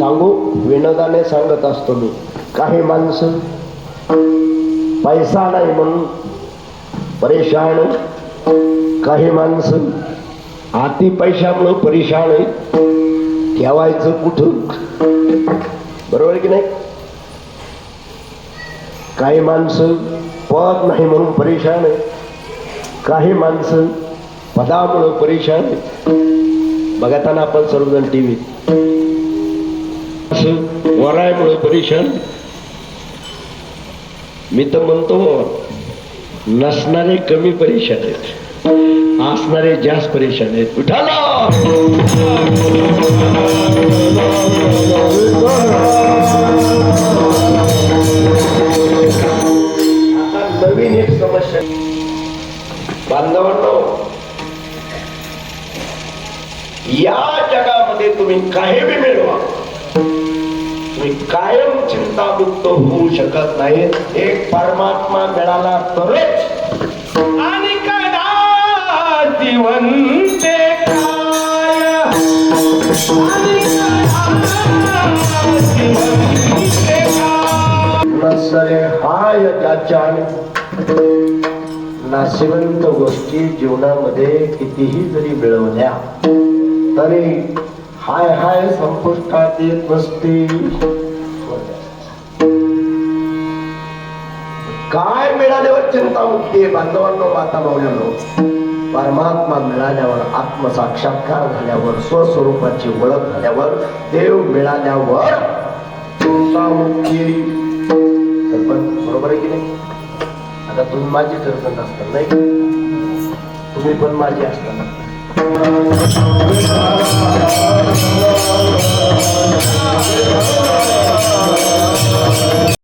सांगू विनोदाने सांगत असतो मी. काही माणसं पैसा नाही म्हणून परेशान, काही माणसं अति पैशामुळे परेशान आहे. ठेवायचं कुठं? बरोबर की नाही? काही माणसं पद नाही म्हणून परेशान आहे, काही माणसं पदामुळे परेशान आहे. बघता ना आपण सर्वजण टीव्हीत, वरायमुळे परेशान. मी तर म्हणतो नसणारे कमी परेशान आहेत, असणारे जास्त परेशान आहेत. उठाला आता नवीन एक समस्या बांधवांनो, या जगामध्ये तुम्ही काही बी मिळवा, तुम्ही कायम चिंतामुक्त होऊ शकत नाही. एक परमात्मा मिळाला तरच. आणि कदा जिवंते काय, आणि कदा जिवंते काय. नसरे हाय ज्याच्याने नाशिवंत गोष्टी जीवनामध्ये कितीही जरी मिळवल्या तरी हाय हाय संपुष्टात येत नसते. काय मिळाल्यावर चिंतामुक्ती आहे बांधवांनो, माता मावळ्यांनो. परमात्मा मिळाल्यावर, आत्मसाक्षात्कार झाल्यावर, स्वस्वरूपाची ओळख झाल्यावर, देव मिळाल्यावर चिंतामुक्ती. पण बरोबर आहे की नाही? आता तुम्ही माझी सरपंच असता नाही, तुम्ही पण माझी असता.